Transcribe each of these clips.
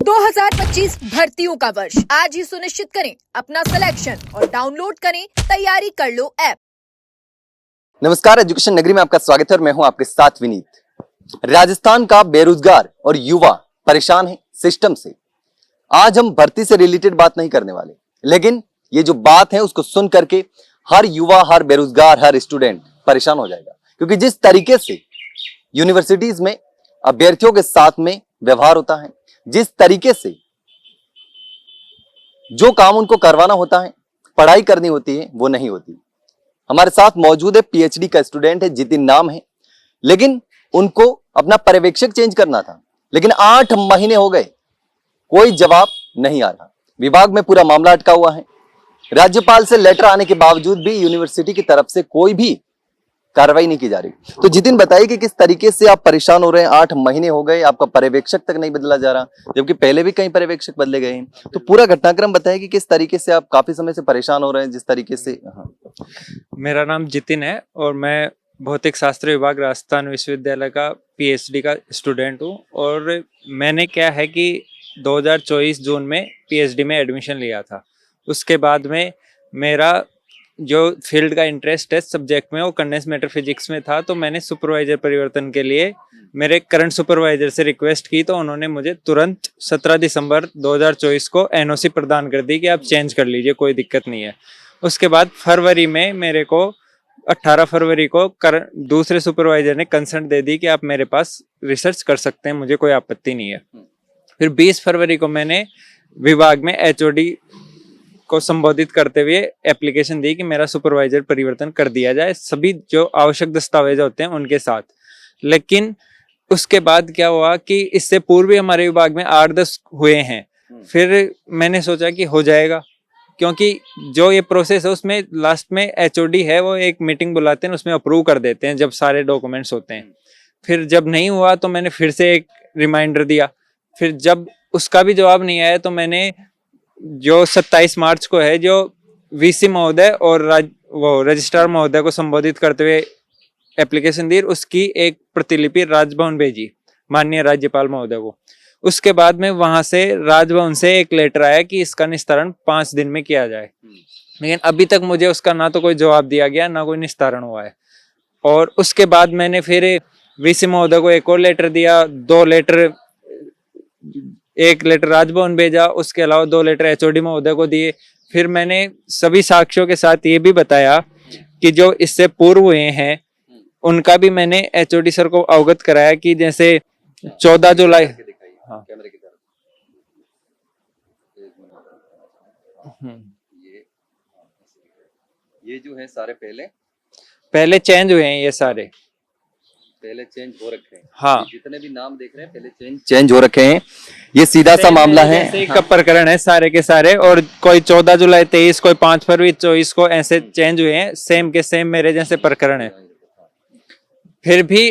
2025 भर्तियों का वर्ष आज ही सुनिश्चित करें अपना सिलेक्शन और डाउनलोड करें तैयारी कर लो ऐप। नमस्कार, एजुकेशन नगरी में आपका स्वागत है और मैं हूं आपके साथ विनीत। राजस्थान का बेरोजगार और युवा परेशान है सिस्टम से। आज हम भर्ती से रिलेटेड बात नहीं करने वाले, लेकिन ये जो बात है उसको सुन करके हर युवा, हर बेरोजगार, हर स्टूडेंट परेशान हो जाएगा। क्योंकि जिस तरीके से यूनिवर्सिटीज में अभ्यर्थियों के साथ में व्यवहार होता है, जिस तरीके से जो काम उनको करवाना होता है, पढ़ाई करनी होती है, वो नहीं होती। हमारे साथ मौजूद है पीएचडी का स्टूडेंट है, जितिन नाम है, लेकिन उनको अपना पर्यवेक्षक चेंज करना था, लेकिन 8 महीने हो गए, कोई जवाब नहीं आ रहा। विभाग में पूरा मामला अटका हुआ है। राज्यपाल से लेटर आने के बावजूद भी यूनिवर्सिटी की तरफ से कोई भी कार्रवाई नहीं की जा रही। तो जितिन, बताइए कि किस तरीके से आप परेशान हो रहे हैं। 8 महीने हो गए, आपका पर्यवेक्षक तक नहीं बदला जा रहा, जबकि पहले भी कई पर्यवेक्षक बदले गए हैं। तो पूरा घटनाक्रम बताइए कि किस तरीके से आप काफी समय से परेशान हो रहे हैं, जिस तरीके से। मेरा नाम जितिन है और मैं भौतिक शास्त्र विभाग राजस्थान विश्वविद्यालय का पीएचडी का स्टूडेंट हूँ। और मैंने क्या है कि 2024 जून में पीएचडी में एडमिशन लिया था। उसके बाद में मेरा जो फील्ड का इंटरेस्ट है सब्जेक्ट में, वो कंडेंस मैटर फिजिक्स में था। तो मैंने सुपरवाइजर परिवर्तन के लिए मेरे करंट सुपरवाइजर से रिक्वेस्ट की, तो उन्होंने मुझे तुरंत 17 दिसंबर 2024 को एनओसी प्रदान कर दी कि आप चेंज कर लीजिए, कोई दिक्कत नहीं है। उसके बाद फरवरी में मेरे को 18 फरवरी को दूसरे सुपरवाइजर ने कंसर्ट दे दी कि आप मेरे पास रिसर्च कर सकते हैं, मुझे कोई आपत्ति नहीं है। फिर 20 फरवरी को मैंने विभाग में एचओडी को संबोधित करते हुए एप्लीकेशन दी कि मेरा सुपरवाइजर परिवर्तन कर दिया जाए, सभी जो आवश्यक दस्तावेज होते हैं उनके साथ। लेकिन उसके बाद क्या हुआ कि इससे पूर्व हमारे विभाग में 8-10 हुए हैं। फिर मैंने सोचा कि हो जाएगा, क्योंकि जो ये प्रोसेस है उसमें लास्ट में एचओडी है, वो एक मीटिंग बुलाते हैं, उसमें अप्रूव कर देते हैं जब सारे डॉक्यूमेंट्स होते हैं। फिर जब नहीं हुआ तो मैंने फिर से एक रिमाइंडर दिया। फिर जब उसका भी जवाब नहीं आया तो मैंने जो 27 मार्च को है, जो वीसी महोदय और रजिस्ट्रार महोदय को संबोधित करते हुए एप्लीकेशन दी, उसकी एक प्रतिलिपि राजभवन भेजी माननीय राज्यपाल महोदय को। उसके बाद में वहां से राजभवन से एक लेटर आया कि इसका निस्तारण 5 दिन में किया जाए, लेकिन अभी तक मुझे उसका ना तो कोई जवाब दिया गया, ना कोई निस्तारण हुआ है। और उसके बाद मैंने फिर वीसी महोदय को एक और लेटर दिया, 2 लेटर, एक लेटर राजभवन भेजा, उसके अलावा 2 लेटर एचओडी महोदय को दिए। फिर मैंने सभी साक्ष्यों के साथ ये भी बताया कि जो इससे पूर्व हुए हैं उनका भी मैंने एचओडी सर को अवगत कराया कि जैसे 14 जुलाई ये जो है सारे पहले चेंज हुए हैं, ये सारे पहले चेंज हो रखे हैं। हाँ, जितने भी नाम देख रहे हैं पहले चेंज हो रखे हैं। ये सीधा सा मामला है, एक प्रकरण है सारे के सारे। और कोई 14 जुलाई 23, कोई 5 फरवरी 24 को ऐसे चेंज हुए हैं, सेम के सेम मेरे जैसे प्रकरण है। फिर भी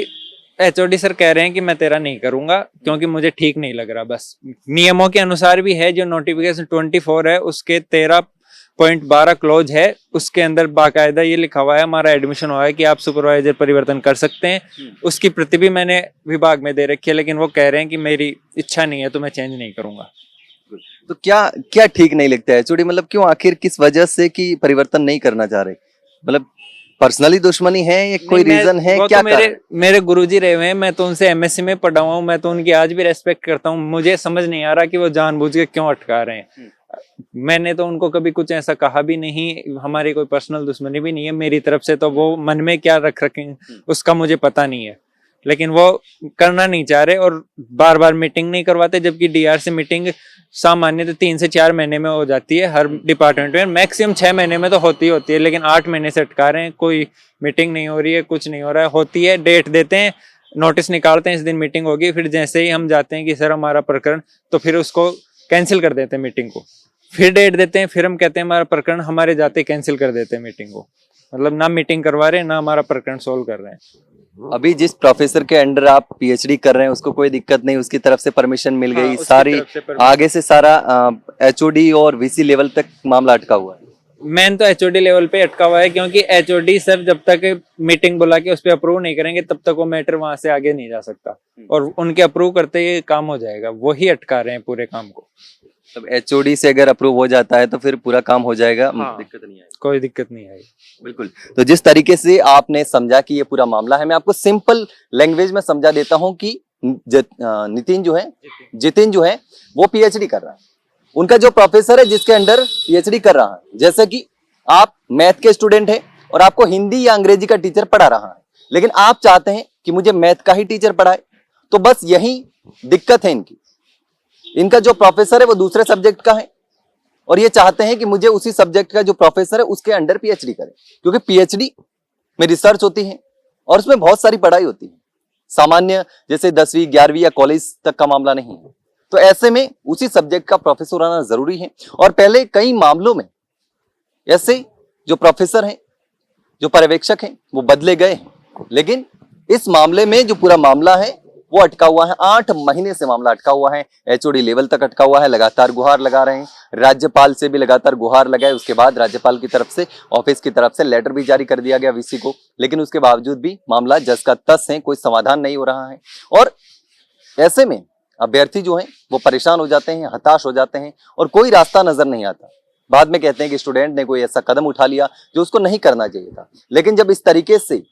एचओडी सर कह रहे हैं कि मैं तेरा नहीं करूंगा क्योंकि मुझे ठीक नहीं लग रहा। बस नियमों के अनुसार भी है, जो नोटिफिकेशन 24 है उसके 13.12 क्लोज है, उसके अंदर बाकायदा ये लिखा हुआ है हमारा एडमिशन हुआ है कि आप सुपरवाइजर परिवर्तन कर सकते हैं। उसकी प्रति भी मैंने विभाग में दे रखी है, लेकिन वो कह रहे हैं कि मेरी इच्छा नहीं है तो मैं चेंज नहीं करूंगा। तो क्या ठीक नहीं लगता है एचओडी? मतलब क्यों, आखिर किस वजह से कि परिवर्तन नहीं करना चाह रहे? मतलब पर्सनली दुश्मनी है या कोई रीजन है? क्या तो मेरे गुरुजी रहे हुए हैं, मैं तो उनसे एमएससी में पढ़ा हुआ हूँ, मैं तो उनकी आज भी रेस्पेक्ट करता हूँ। मुझे समझ नहीं आ रहा कि वो जानबूझ के क्यों अटका रहे हैं। मैंने तो उनको कभी कुछ ऐसा कहा भी नहीं, हमारी कोई पर्सनल दुश्मनी भी नहीं है मेरी तरफ से। तो वो मन में क्या रख रखे उसका मुझे पता नहीं है, लेकिन वो करना नहीं चाह रहे और बार बार मीटिंग नहीं करवाते। जबकि डीआरसी मीटिंग सामान्य तो 3 से 4 महीने में हो जाती है हर डिपार्टमेंट में, मैक्सिमम 6 महीने में तो होती है, लेकिन 8 महीने से अटका रहे हैं। कोई मीटिंग नहीं हो रही है, कुछ नहीं हो रहा है। होती है, डेट देते हैं, नोटिस निकालते हैं, इस दिन मीटिंग होगी। फिर जैसे ही हम जाते हैं कि सर हमारा प्रकरण, तो फिर उसको कैंसिल कर देते हैं मीटिंग को। फिर डेट देते हैं, फिर हम कहते हैं हमारा प्रकरण, हमारे जाते कैंसिल कर देते हैं मीटिंग को। मतलब ना मीटिंग करवा रहे हैं, ना हमारा प्रकरण सोल्व कर रहे हैं। अभी जिस प्रोफेसर के अंडर आप पीएचडी कर रहे हैं उसको कोई दिक्कत नहीं, उसकी तरफ से परमिशन मिल गई, सारी आगे से सारा एचओडी और वीसी लेवल तक मामला अटका हुआ है। मेन तो एचओडी लेवल पे अटका हुआ है, क्योंकि एचओडी सर जब तक मीटिंग बुला के उस पर अप्रूव नहीं करेंगे तब तक वो मैटर वहां से आगे नहीं जा सकता, और उनके अप्रूव करते ही काम हो जाएगा, वही अटका रहे हैं पूरे काम को। तब एचओडी से अगर अप्रूव हो जाता है तो फिर पूरा काम हो जाएगा, हाँ। दिक्कत नहीं आएगी। कोई दिक्कत नहीं आएगी। बिल्कुल। तो जिस तरीके से आपने समझा कि ये पूरा मामला है, मैं आपको सिंपल लैंग्वेज में समझा देता हूं कि जितिन जो है वो पीएचडी कर रहा है। उनका जो प्रोफेसर है जिसके अंडर पीएचडी कर रहा है, जैसे कि आप मैथ के स्टूडेंट हैं और आपको हिंदी या अंग्रेजी का टीचर पढ़ा रहा है, लेकिन आप चाहते हैं कि मुझे मैथ का ही टीचर पढ़ाए, तो बस यही दिक्कत है इनकी। इनका जो प्रोफेसर है वो दूसरे सब्जेक्ट का है और ये चाहते हैं कि मुझे उसी सब्जेक्ट का जो प्रोफेसर है उसके अंडर पीएचडी करे, क्योंकि पीएचडी में रिसर्च होती है और उसमें बहुत सारी पढ़ाई होती है, सामान्य जैसे 10वीं 11वीं या कॉलेज तक का मामला नहीं है। तो ऐसे में उसी सब्जेक्ट का प्रोफेसर होना जरूरी है। और पहले कई मामलों में ऐसे जो प्रोफेसर हैं, जो पर्यवेक्षक हैं, वो बदले गए हैं, लेकिन इस मामले में जो पूरा मामला है वो अटका हुआ है। 8 महीने से मामला अटका हुआ है, एचओडी लेवल तक अटका हुआ है। लगातार गुहार लगा रहे हैं, राज्यपाल से भी लगातार गुहार लगाए, उसके बाद राज्यपाल की तरफ से, ऑफिस की तरफ से लेटर भी जारी कर दिया गया वीसी को, लेकिन उसके बावजूद भी मामला जस का तस है, कोई समाधान नहीं हो रहा है। और ऐसे में अभ्यर्थी जो हैं वो परेशान हो जाते हैं, हताश हो जाते हैं और कोई रास्ता नजर नहीं आता। बाद में कहते हैं कि स्टूडेंट ने कोई ऐसा कदम उठा लिया जो उसको नहीं करना चाहिए था। लेकिन जब इस तरीके से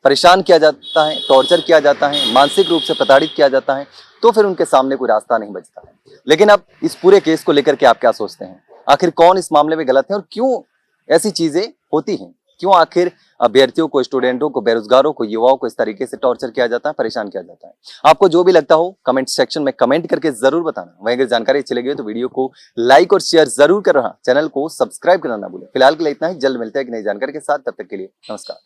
परेशान किया जाता है, टॉर्चर किया जाता है, मानसिक रूप से प्रताड़ित किया जाता है, तो फिर उनके सामने कोई रास्ता नहीं बचता है। लेकिन अब इस पूरे केस को लेकर के आप क्या सोचते हैं? आखिर कौन इस मामले में गलत है और क्यों ऐसी चीजें होती हैं? क्यों आखिर अभ्यर्थियों को, स्टूडेंटों को, बेरोजगारों को, युवाओं को इस तरीके से टॉर्चर किया जाता है, परेशान किया जाता है? आपको जो भी लगता हो कमेंट सेक्शन में कमेंट करके जरूर बताना। वहीं अगर जानकारी अच्छी लगी हो तो वीडियो को लाइक और शेयर जरूर कर रहा, चैनल को सब्सक्राइब करना ना भूलें। फिलहाल के लिए इतना ही, जल्द मिलते हैं एक नई जानकारी के साथ, तब तक के लिए नमस्कार।